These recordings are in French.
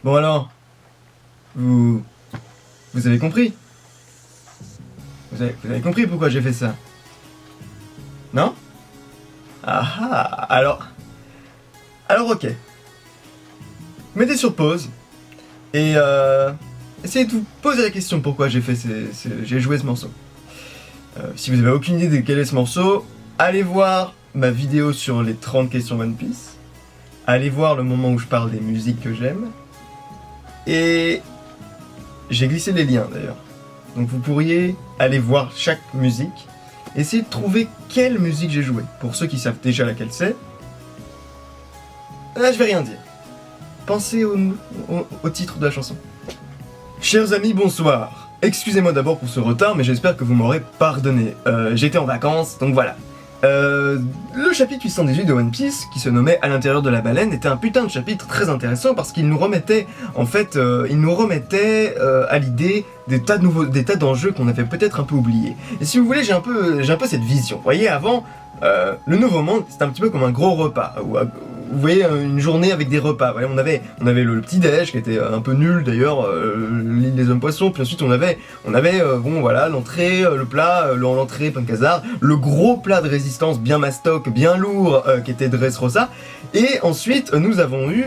Bon alors, vous avez compris? Vous avez compris pourquoi j'ai fait ça? Non? Ah ah, alors ok. Mettez sur pause et essayez de vous poser la question pourquoi j'ai fait j'ai joué ce morceau. Si vous avez aucune idée de quel est ce morceau, allez voir ma vidéo sur les 30 questions One Piece. Allez voir le moment où je parle des musiques que j'aime. Et j'ai glissé les liens d'ailleurs. Donc vous pourriez aller voir chaque musique, essayer de trouver quelle musique j'ai joué. Pour ceux qui savent déjà laquelle c'est, je vais rien dire. Pensez au titre de la chanson. Chers amis, bonsoir. Excusez-moi d'abord pour ce retard, mais j'espère que vous m'aurez pardonné. J'étais en vacances, donc voilà. Le chapitre 818 de One Piece, qui se nommait À l'intérieur de la baleine, était un putain de chapitre très intéressant parce qu'il nous remettait, à l'idée des tas d'enjeux qu'on avait peut-être un peu oubliés. Et si vous voulez, j'ai un peu cette vision. Vous voyez, avant, le Nouveau Monde, c'était un petit peu comme un gros repas, vous voyez, une journée avec des repas. Voilà, on avait le petit déj qui était un peu nul d'ailleurs, l'île des hommes poissons. Puis ensuite on avait bon voilà, l'entrée, le plat, l'entrée Pancasar, le gros plat de résistance bien mastoc, bien lourd, qui était Dressrosa. Et ensuite nous avons eu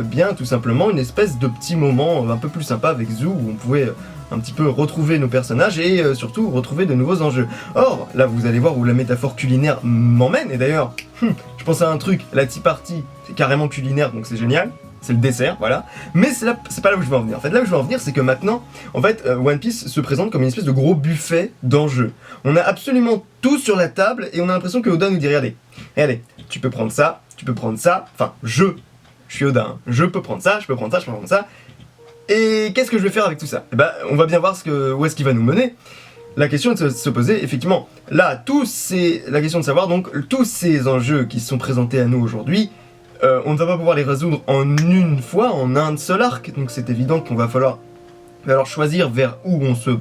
bien tout simplement une espèce de petit moment un peu plus sympa avec Zou où on pouvait un petit peu retrouver nos personnages et surtout retrouver de nouveaux enjeux. Or, là vous allez voir où la métaphore culinaire m'emmène, et d'ailleurs, je pense à un truc, la tea party, c'est carrément culinaire, donc c'est génial, c'est le dessert, voilà. Mais c'est pas là où je veux en venir. En fait, là où je veux en venir, c'est que maintenant, en fait, One Piece se présente comme une espèce de gros buffet d'enjeux. On a absolument tout sur la table, et on a l'impression que Oda nous dit, regardez, tu peux prendre ça, enfin, je suis Oda, hein. Je peux prendre ça, je peux prendre ça, et qu'est-ce que je vais faire avec tout ça? Eh ben, on va bien voir où est-ce qu'il va nous mener. La question est de se poser, effectivement, là, la question de savoir, donc, tous ces enjeux qui sont présentés à nous aujourd'hui, on ne va pas pouvoir les résoudre en une fois, en un seul arc, donc c'est évident qu'il va falloir choisir vers où on se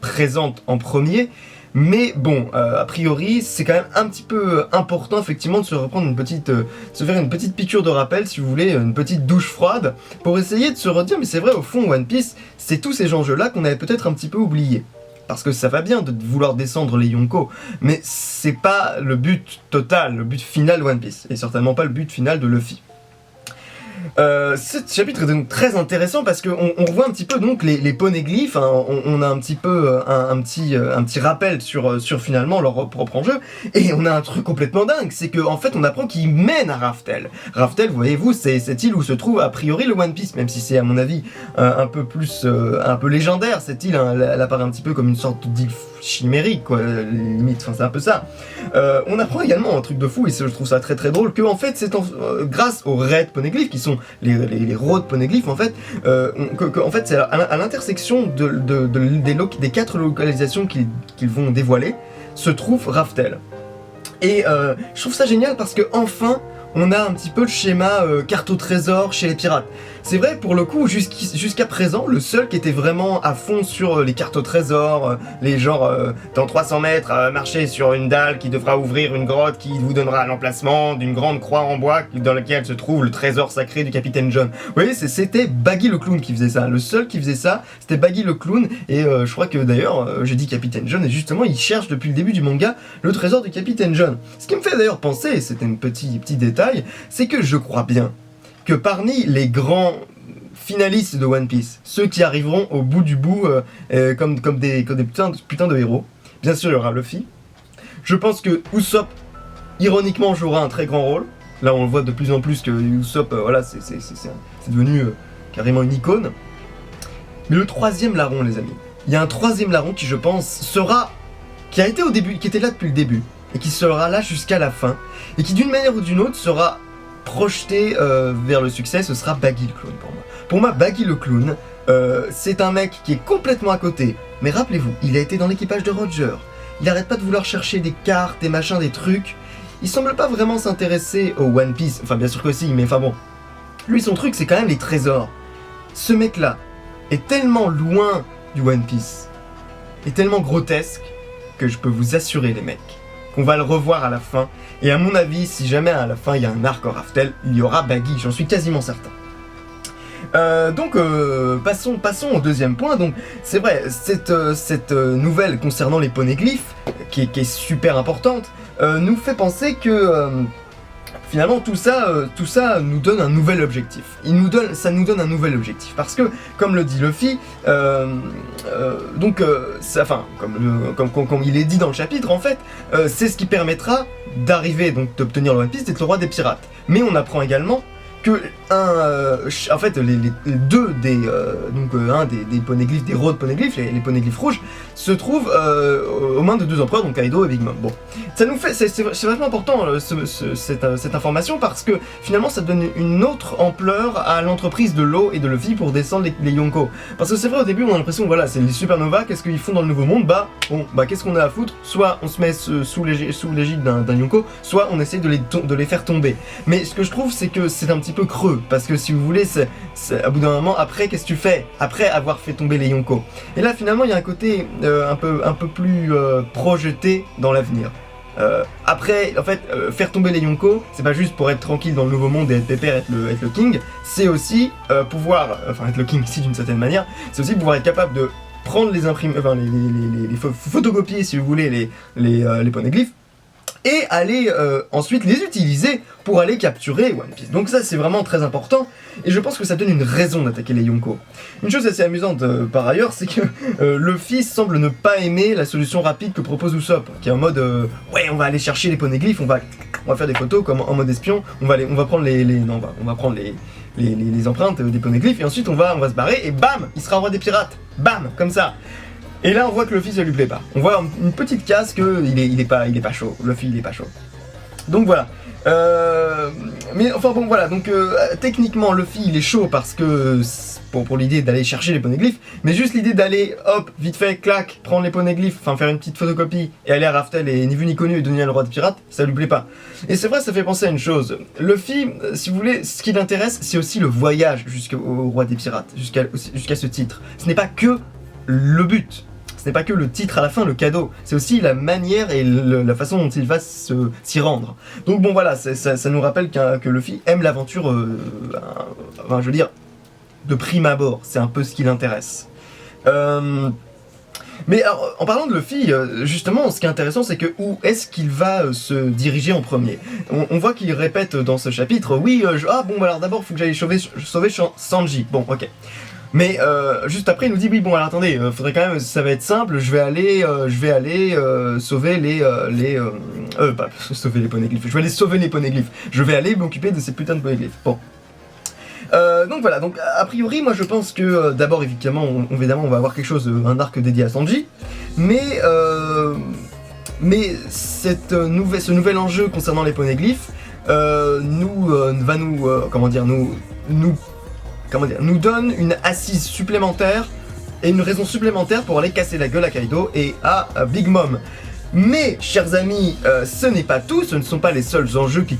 présente en premier. Mais bon, a priori, c'est quand même un petit peu important effectivement de se reprendre se faire une petite piqûre de rappel, si vous voulez, une petite douche froide, pour essayer de se redire, mais c'est vrai, au fond, One Piece, c'est tous ces enjeux-là qu'on avait peut-être un petit peu oubliés. Parce que ça va bien de vouloir descendre les Yonko, mais c'est pas le but total, le but final de One Piece, et certainement pas le but final de Luffy. Ce chapitre est donc très intéressant parce qu'on revoit un petit peu donc les poneglyphes, hein, on a un petit peu un petit rappel sur finalement leur propre enjeu, et on a un truc complètement dingue, c'est qu'en fait on apprend qu'ils mènent à Raftel. Raftel, voyez-vous, c'est cette île où se trouve a priori le One Piece, même si c'est à mon avis un peu légendaire cette île, hein, elle apparaît un petit peu comme une sorte d'île chimérique, quoi, limite, enfin c'est un peu ça. On apprend également un truc de fou, et je trouve ça très très drôle, que en fait c'est grâce aux Red Poneglyphs, qui sont les Road Poneglyphs en fait, en fait c'est à l'intersection des 4 localisations qu'ils vont dévoiler, se trouve Raftel. Et je trouve ça génial parce que enfin on a un petit peu le schéma carte au trésor chez les pirates. C'est vrai, pour le coup, jusqu'à présent, le seul qui était vraiment à fond sur les cartes au trésor, les genres dans 300 mètres, marcher sur une dalle qui devra ouvrir une grotte qui vous donnera l'emplacement d'une grande croix en bois dans laquelle se trouve le trésor sacré du capitaine John. Vous voyez, c'était Baggy le clown qui faisait ça. Le seul qui faisait ça, c'était Baggy le clown, et je crois que d'ailleurs, j'ai dit capitaine John, et justement, il cherche depuis le début du manga le trésor du capitaine John. Ce qui me fait d'ailleurs penser, et c'était un petit détail, c'est que je crois bien que parmi les grands finalistes de One Piece, ceux qui arriveront au bout du bout comme des putains de héros, bien sûr il y aura Luffy. Je pense que Usopp, ironiquement, jouera un très grand rôle. Là on le voit de plus en plus que Usopp, voilà, c'est devenu carrément une icône. Mais le troisième larron, les amis, il y a un troisième larron qui, je pense, qui a été au début, qui était là depuis le début, et qui sera là jusqu'à la fin, et qui d'une manière ou d'une autre sera projeté vers le succès. Ce sera Baggy le clown pour moi. Pour moi, Baggy le clown, c'est un mec qui est complètement à côté. Mais rappelez-vous, il a été dans l'équipage de Roger. Il arrête pas de vouloir chercher des cartes, des machins, des trucs. Il semble pas vraiment s'intéresser au One Piece. Enfin, bien sûr que si, mais enfin bon. Lui, son truc, c'est quand même les trésors. Ce mec-là est tellement loin du One Piece, est tellement grotesque, que je peux vous assurer, les mecs, qu'on va le revoir à la fin. Et à mon avis, si jamais à la fin il y a un arc en Raftel, il y aura Baggy, j'en suis quasiment certain. Passons au deuxième point. Donc, c'est vrai, cette nouvelle concernant les poneglyphes, qui est super importante, nous fait penser que finalement tout ça nous donne un nouvel objectif. Ça nous donne un nouvel objectif parce que, comme le dit Luffy, comme il est dit dans le chapitre, en fait, c'est ce qui permettra d'arriver, donc d'obtenir le One Piece, d'être le roi des pirates. Mais on apprend également que en fait les deux un des poneglyphes, des road poneglyphes, les poneglyphes rouges, se trouvent aux mains de deux empereurs, donc Kaido et Big Mom. Bon, ça nous fait, c'est vachement important cette information parce que finalement ça donne une autre ampleur à l'entreprise de Law et de Luffy pour descendre les Yonko. Parce que c'est vrai, au début on a l'impression, voilà, c'est les Supernova, qu'est-ce qu'ils font dans le Nouveau Monde? Qu'est-ce qu'on a à foutre? Soit on se met sous l'égide d'un Yonko, soit on essaye de les faire tomber. Mais ce que je trouve, c'est que c'est un petit peu creux, parce que si vous voulez, à bout d'un moment, après, qu'est-ce que tu fais après avoir fait tomber les Yonko? Et là, finalement, il y a un côté un peu plus projeté dans l'avenir. Après, en fait, faire tomber les Yonko, c'est pas juste pour être tranquille dans le Nouveau Monde et être pépère, être le king, c'est aussi pouvoir, être le king si d'une certaine manière, c'est aussi pouvoir être capable de prendre les photocopier, si vous voulez, les poneglyphes, et aller ensuite les utiliser pour aller capturer One Piece. Donc ça, c'est vraiment très important, et je pense que ça donne une raison d'attaquer les Yonko. Une chose assez amusante par ailleurs, c'est que Luffy semble ne pas aimer la solution rapide que propose Usopp, qui est en mode ouais, on va aller chercher les poneglyphes, on va faire des photos comme en mode espion, on va prendre les empreintes des poneglyphes, et ensuite on va se barrer, et bam, il sera roi des pirates, bam, comme ça. Et là on voit que Luffy ça lui plaît pas. On voit une petite case que il est pas chaud. Luffy il est pas chaud. Donc voilà. Mais enfin bon voilà, donc techniquement Luffy il est chaud parce que pour l'idée d'aller chercher les poneglyphes, mais juste l'idée d'aller hop vite fait clac prendre les poneglyphes, enfin faire une petite photocopie et aller à Raftel et ni vu ni connu et devenir le roi des pirates, ça lui plaît pas. Et c'est vrai, ça fait penser à une chose. Luffy, si vous voulez, ce qui l'intéresse c'est aussi le voyage jusqu'au roi des pirates, jusqu'à ce titre. Ce n'est pas que le but. Ce n'est pas que le titre à la fin, le cadeau, c'est aussi la manière et la façon dont il va s'y rendre. Donc bon voilà, ça nous rappelle que Luffy aime l'aventure, je veux dire, de prime abord, c'est un peu ce qui l'intéresse. Mais alors, en parlant de Luffy, justement, ce qui est intéressant, c'est que où est-ce qu'il va se diriger en premier? On voit qu'il répète dans ce chapitre, oui, alors d'abord, il faut que j'aille sauver Sanji. Bon, ok. Mais juste après, il nous dit oui, bon alors attendez, faudrait quand même, ça va être simple, je vais aller sauver sauver les poneglyphes. Je vais aller sauver les poneglyphes. Je vais aller m'occuper de ces putains de poneglyphes. Bon. Donc voilà, donc a priori, moi je pense que d'abord évidemment, on va avoir quelque chose, un arc dédié à Sanji, mais ce nouvel enjeu concernant les poneglyphes nous donne une assise supplémentaire et une raison supplémentaire pour aller casser la gueule à Kaido et à Big Mom. Mais, chers amis, ce n'est pas tout, ce ne sont pas les seuls enjeux qui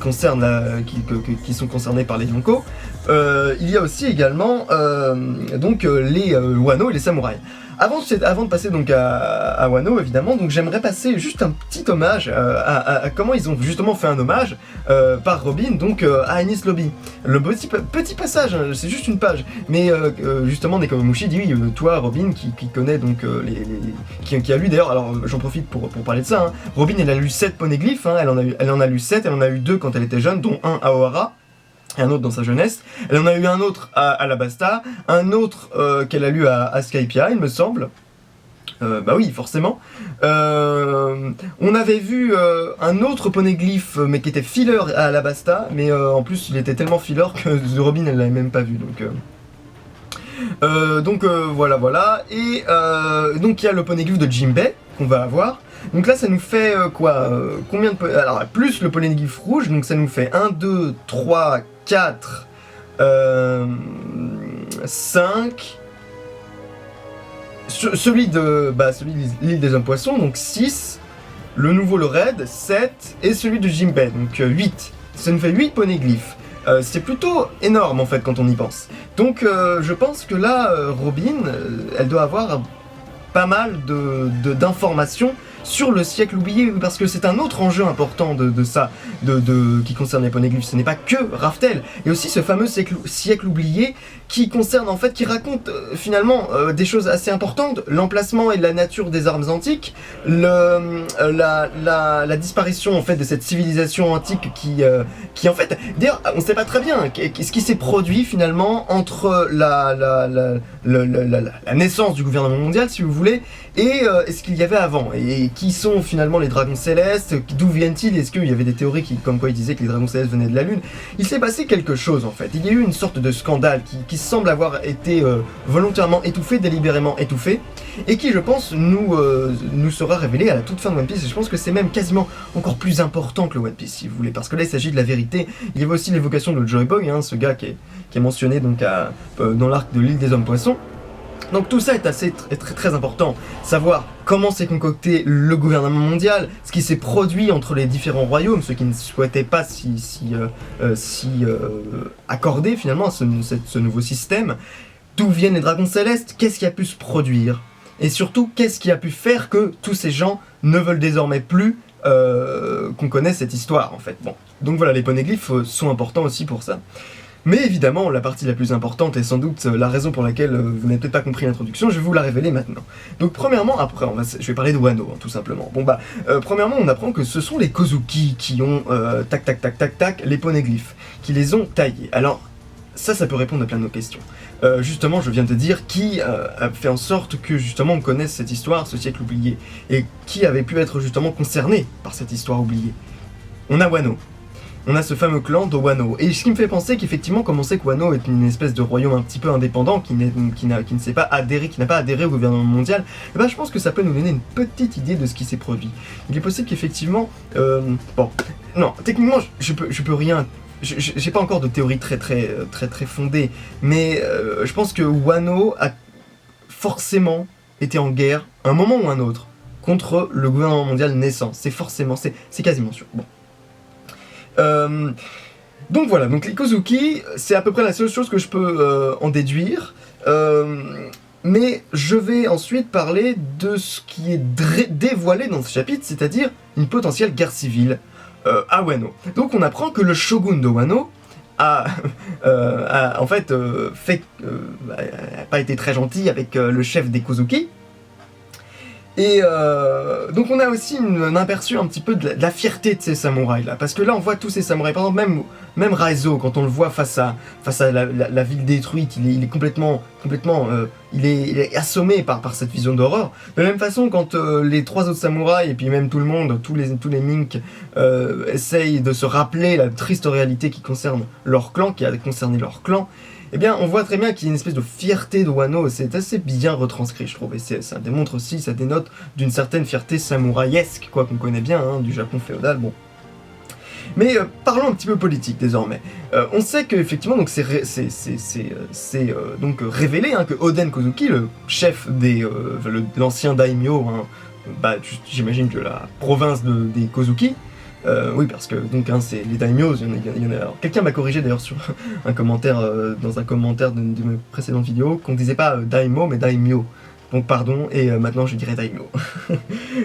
sont concernés par les Yonko. Il y a aussi également les Wano et les samouraïs. Avant de passer donc à Wano, évidemment, donc j'aimerais passer juste un petit hommage à comment ils ont justement fait un hommage par Robin, donc à Enies Lobby. Le petit passage, hein, c'est juste une page, mais justement Nekomamushi dit oui, toi Robin qui connaît donc qui a lu d'ailleurs, alors j'en profite pour parler de ça, hein. Robin elle a lu 7 poneglyphes, hein, elle en a lu 7, elle en a eu 2 quand elle était jeune, dont un à Ohara, et un autre dans sa jeunesse. Elle en a eu un autre à Alabasta, un autre qu'elle a lu à Skypiea, il me semble. Bah oui, forcément. On avait vu un autre poneglyphe, mais qui était filler à Alabasta, mais en plus il était tellement filler que Robin elle l'avait même pas vu, donc voilà. Et donc il y a le poneglyph de Jinbei qu'on va avoir. Donc là ça nous fait combien de alors plus le poneglyph rouge, donc ça nous fait 1, 2, 3, 4, 5. Celui de l'île des hommes poissons, donc 6. Le nouveau le raid, 7. Et celui de Jinbei, donc 8. Ça nous fait 8 poneglyphes. C'est plutôt énorme en fait quand on y pense. Donc je pense que là, Robin, elle doit avoir pas mal d'informations sur le siècle oublié, parce que c'est un autre enjeu important de ça, qui concerne les poneglyphes. Ce n'est pas que Raftel, il y a aussi ce fameux siècle oublié qui concerne en fait, qui raconte finalement des choses assez importantes, l'emplacement et la nature des armes antiques, la disparition en fait de cette civilisation antique qui en fait, d'ailleurs on ne sait pas très bien ce qui s'est produit finalement entre la naissance du gouvernement mondial, si vous voulez, et ce qu'il y avait avant, et qui sont finalement les dragons célestes, d'où viennent-ils, est-ce qu'il y avait des théories comme quoi ils disaient que les dragons célestes venaient de la Lune. Il s'est passé quelque chose en fait, il y a eu une sorte de scandale qui semble avoir été volontairement étouffé, délibérément étouffé, et qui je pense nous sera révélé à la toute fin de One Piece, et je pense que c'est même quasiment encore plus important que le One Piece si vous voulez, parce que là il s'agit de la vérité. Il y avait aussi l'évocation de Joy Boy, ce gars qui est mentionné donc dans l'arc de l'île des hommes poissons. Donc tout ça est très important, savoir comment s'est concocté le gouvernement mondial, ce qui s'est produit entre les différents royaumes, ceux qui ne souhaitaient pas accorder finalement à ce nouveau système, d'où viennent les dragons célestes, qu'est-ce qui a pu se produire, et surtout qu'est-ce qui a pu faire que tous ces gens ne veulent désormais plus qu'on connaisse cette histoire en fait. Bon, donc voilà, les poneglyphes sont importants aussi pour ça. Mais évidemment, la partie la plus importante, et sans doute la raison pour laquelle vous n'avez peut-être pas compris l'introduction, je vais vous la révéler maintenant. Donc premièrement, après, je vais parler de Wano, tout simplement. Bon premièrement, on apprend que ce sont les Kozuki qui ont, les poneglyphes, qui les ont taillés. Alors, ça peut répondre à plein de nos questions. Justement, je viens de dire qui a fait en sorte que justement on connaisse cette histoire, ce siècle oublié, et qui avait pu être justement concerné par cette histoire oubliée. On a Wano. On a ce fameux clan de Wano. Et ce qui me fait penser qu'effectivement, comme on sait que Wano est une espèce de royaume un petit peu indépendant, qui n'a pas adhéré au gouvernement mondial, et ben je pense que ça peut nous donner une petite idée de ce qui s'est produit. Il est possible qu'effectivement... non, techniquement, je peux rien... J'ai pas encore de théorie très fondée, mais je pense que Wano a forcément été en guerre, à un moment ou un autre, contre le gouvernement mondial naissant. C'est quasiment sûr. Bon. Donc voilà, donc les Kozuki, c'est à peu près la seule chose que je peux en déduire, mais je vais ensuite parler de ce qui est dévoilé dans ce chapitre, c'est-à-dire une potentielle guerre civile à Wano. Donc on apprend que le shogun de Wano a pas été très gentil avec le chef des Kozuki. Et donc on a aussi un aperçu un petit peu de la fierté de ces samouraïs là, parce que là on voit tous ces samouraïs, par exemple même Raizo, quand on le voit face à la ville détruite, il est complètement il est assommé par cette vision d'horreur. De la même façon, quand les trois autres samouraïs et puis même tout le monde, tous les Mink essayent de se rappeler la triste réalité qui concerne leur clan, qui a concerné leur clan, eh bien, on voit très bien qu'il y a une espèce de fierté de Wano, c'est assez bien retranscrit, je trouve, et ça démontre aussi, ça dénote d'une certaine fierté samouraïesque, quoi, qu'on connaît bien, du Japon féodal, bon. Mais parlons un petit peu politique, désormais. On sait qu'effectivement, donc c'est révélé que Oden Kozuki, le chef l'ancien daimyo, j'imagine que la province des Kozuki, oui, parce que donc c'est les daimyos, il y en a. Alors, quelqu'un m'a corrigé d'ailleurs sur un commentaire, dans un commentaire de mes précédentes vidéos, qu'on disait pas daimyo mais daimyo. Donc pardon, et maintenant je dirais daimyo.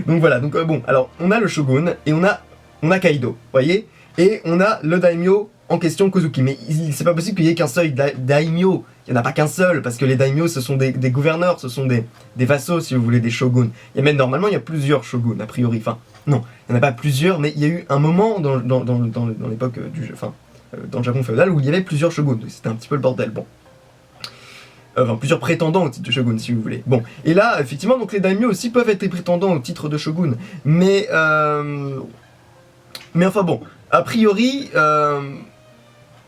Donc voilà, donc bon, alors on a le shogun et on a Kaido, voyez, et on a le daimyo en question Kozuki. Mais c'est pas possible qu'il y ait qu'un seul daimyo. Il n'y en a pas qu'un seul, parce que les daimyos ce sont des gouverneurs, ce sont des vassaux si vous voulez, des shoguns. Et même normalement il y a plusieurs shoguns a priori, enfin non, il n'y en a pas plusieurs, mais il y a eu un moment dans l'époque dans le Japon féodal où il y avait plusieurs shoguns, c'était un petit peu le bordel, bon. Plusieurs prétendants au titre de shogun si vous voulez. Bon, et là effectivement donc les daimyos aussi peuvent être des prétendants au titre de shogun, mais enfin bon, a priori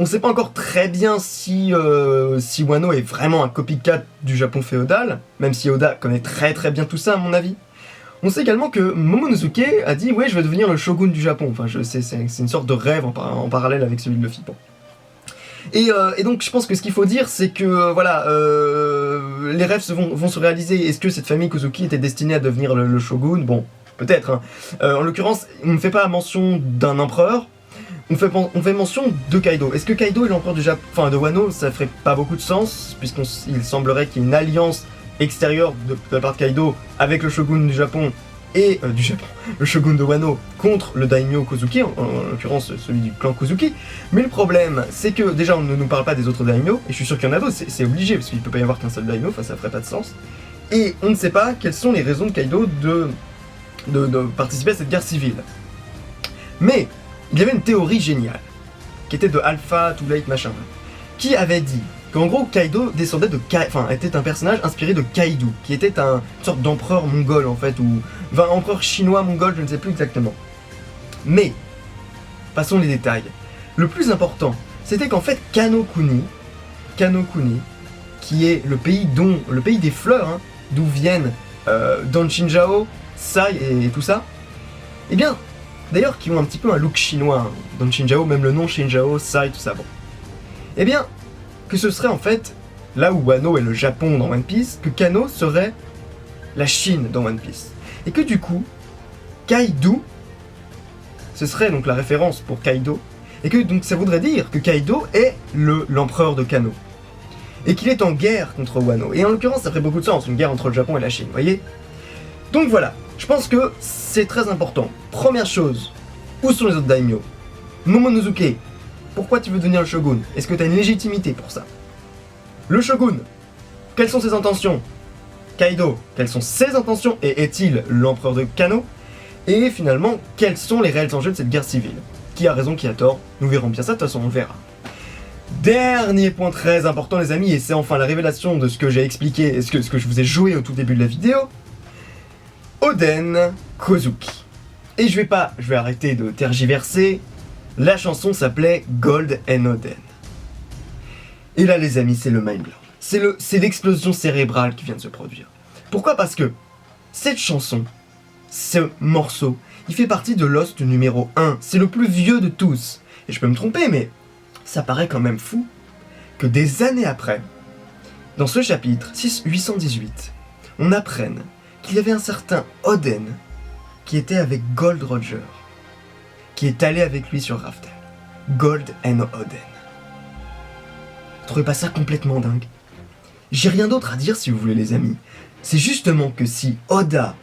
on sait pas encore très bien si Wano est vraiment un copycat du Japon féodal, même si Oda connaît très bien tout ça à mon avis. On sait également que Momonosuke a dit « Ouais, je vais devenir le shogun du Japon ». Enfin, c'est une sorte de rêve en parallèle avec celui de Luffy. Bon. Et donc, je pense que ce qu'il faut dire, c'est que, voilà, les rêves vont se réaliser. Est-ce que cette famille Kozuki était destinée à devenir le shogun? Bon, peut-être. En l'occurrence, on ne fait pas mention d'un empereur. On fait mention de Kaido. Est-ce que Kaido est l'empereur du Japon, enfin de Wano? Ça ferait pas beaucoup de sens, puisqu'il semblerait qu'il y ait une alliance extérieure de la part de Kaido avec le shogun du Japon et du Japon, le shogun de Wano contre le daimyo Kozuki, en l'occurrence celui du clan Kozuki. Mais le problème, c'est que déjà on ne nous parle pas des autres daimyo, et je suis sûr qu'il y en a d'autres, c'est obligé, parce qu'il peut pas y avoir qu'un seul daimyo, enfin ça ferait pas de sens. Et on ne sait pas quelles sont les raisons de Kaido de participer à cette guerre civile. Mais il y avait une théorie géniale, qui était de Alpha Too Late machin, qui avait dit qu'en gros Kaido descendait de était un personnage inspiré de Kaido, qui était une sorte d'empereur mongol en fait, ou empereur chinois mongol, je ne sais plus exactement. Mais, passons les détails. Le plus important, c'était qu'en fait Kano Kuni, qui est le pays des fleurs, hein, d'où viennent Don Shinjao, Sai et tout ça, eh bien, d'ailleurs qui ont un petit peu un look chinois, hein, Don Shinjao, même le nom Shinjao, Sai, tout ça, bon. Eh bien, que ce serait en fait, là où Wano est le Japon dans One Piece, que Kano serait la Chine dans One Piece. Et que du coup, Kaido, ce serait donc la référence pour Kaido, et que donc ça voudrait dire que Kaido est l'empereur de Kano. Et qu'il est en guerre contre Wano. Et en l'occurrence, ça ferait beaucoup de sens, une guerre entre le Japon et la Chine, vous voyez? Donc voilà, je pense que c'est très important. Première chose, où sont les autres daimyo? Momonosuke, pourquoi tu veux devenir le shogun? Est-ce que tu as une légitimité pour ça? Le shogun, quelles sont ses intentions? Kaido, quelles sont ses intentions et est-il l'empereur de Kano? Et finalement, quels sont les réels enjeux de cette guerre civile? Qui a raison, qui a tort? Nous verrons bien ça, de toute façon on verra. Dernier point très important les amis, et c'est enfin la révélation de ce que j'ai expliqué et ce que je vous ai joué au tout début de la vidéo. Oden Kozuki. Et je vais arrêter de tergiverser. La chanson s'appelait Gold and Oden. Et là les amis, c'est le mind blow. C'est l'explosion cérébrale qui vient de se produire. Pourquoi? Parce que cette chanson, ce morceau, il fait partie de Lost numéro 1. C'est le plus vieux de tous. Et je peux me tromper, mais ça paraît quand même fou que des années après, dans ce chapitre 818, on apprenne qu'il y avait un certain Oden qui était avec Gold Roger, qui est allé avec lui sur Raftel. Gold and Oden. Vous trouvez pas ça complètement dingue? J'ai rien d'autre à dire si vous voulez les amis. C'est justement que si Oda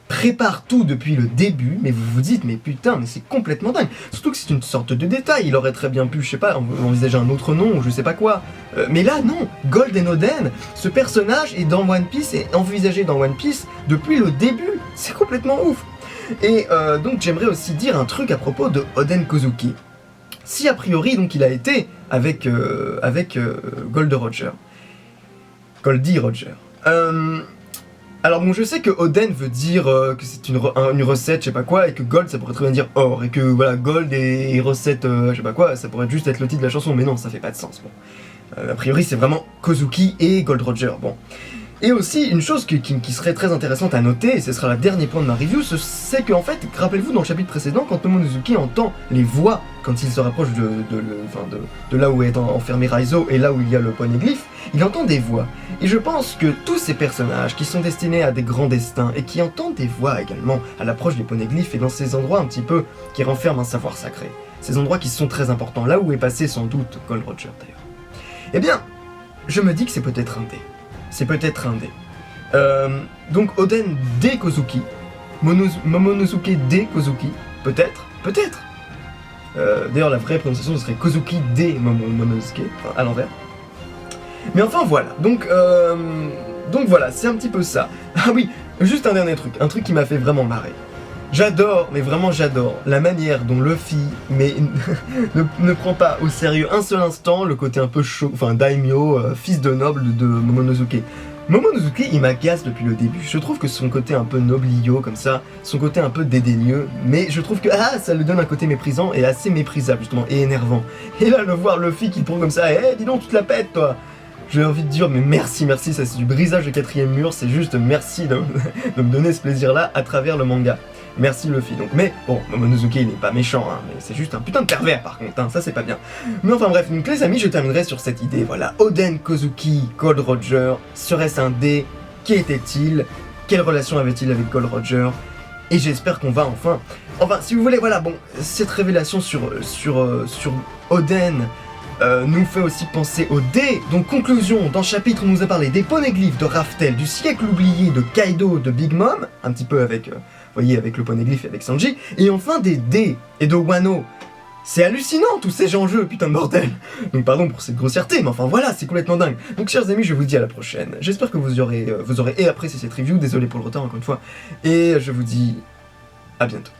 prépare tout depuis le début, mais vous vous dites mais putain mais c'est complètement dingue. Surtout que c'est une sorte de détail, il aurait très bien pu, je sais pas, envisager un autre nom ou je sais pas quoi. Mais là non, Gold and Oden, ce personnage est dans One Piece et envisagé dans One Piece depuis le début. C'est complètement ouf. Et donc j'aimerais aussi dire un truc à propos de Oden Kozuki. Si a priori donc il a été avec Goldie Roger. Alors bon, je sais que Oden veut dire que c'est une recette, je sais pas quoi, et que Gold ça pourrait très bien dire or, et que voilà, Gold et recette, je sais pas quoi, ça pourrait juste être le titre de la chanson, mais non, ça fait pas de sens, bon. A priori c'est vraiment Kozuki et Gold Roger, bon. Et aussi, une chose qui serait très intéressante à noter, et ce sera le dernier point de ma review, c'est qu'en fait, rappelez-vous dans le chapitre précédent, quand Momonosuke entend les voix, quand il se rapproche de là où est enfermé Raizo et là où il y a le poneglyphe, il entend des voix. Et je pense que tous ces personnages qui sont destinés à des grands destins et qui entendent des voix également à l'approche des poneglyphes et dans ces endroits un petit peu qui renferment un savoir sacré, ces endroits qui sont très importants, là où est passé sans doute Gold Roger d'ailleurs, eh bien, je me dis que c'est peut-être un dé. C'est peut-être un dé. Donc Oden D Kozuki, Momonosuke D Kozuki, peut-être. D'ailleurs la vraie prononciation ce serait Kozuki D Momonosuke, enfin, à l'envers. Mais enfin voilà, donc voilà, c'est un petit peu ça. Ah oui, juste un dernier truc, un truc qui m'a fait vraiment marrer. J'adore, mais vraiment j'adore, la manière dont Luffy ne prend pas au sérieux un seul instant le côté un peu chaud, enfin daimyo, fils de noble de Momonosuke. Momonosuke, il m'agace depuis le début. Je trouve que son côté un peu noblio comme ça, son côté un peu dédaigneux, mais je trouve que ça lui donne un côté méprisant et assez méprisable justement, et énervant. Et là, le voir Luffy qui le prend comme ça, dis donc, tu te la pètes toi. J'ai envie de dire mais merci, ça c'est du brisage de quatrième mur, c'est juste merci de me donner ce plaisir-là à travers le manga. Merci Luffy donc, mais bon, Momonosuke il est pas méchant, hein, mais c'est juste un putain de pervers par contre, hein, ça c'est pas bien. Mais enfin bref, donc les amis, je terminerai sur cette idée, voilà, Oden Kozuki, Gold Roger, serait-ce un dé? Qui était-il? Quelle relation avait-il avec Gold Roger? Et j'espère qu'on va enfin, si vous voulez, voilà, bon, cette révélation sur Oden, nous fait aussi penser aux dés. Donc conclusion, dans ce chapitre on nous a parlé des poneglyphes de Raftel, du siècle oublié de Kaido, de Big Mom, un petit peu avec, vous voyez, avec le poneglyphe et avec Sanji, et enfin des dés et de Wano. C'est hallucinant tous ces enjeux, putain de bordel. Donc pardon pour cette grossièreté, mais enfin voilà, c'est complètement dingue. Donc chers amis, je vous dis à la prochaine. J'espère que vous aurez apprécié cette review, désolé pour le retard encore une fois, et je vous dis à bientôt.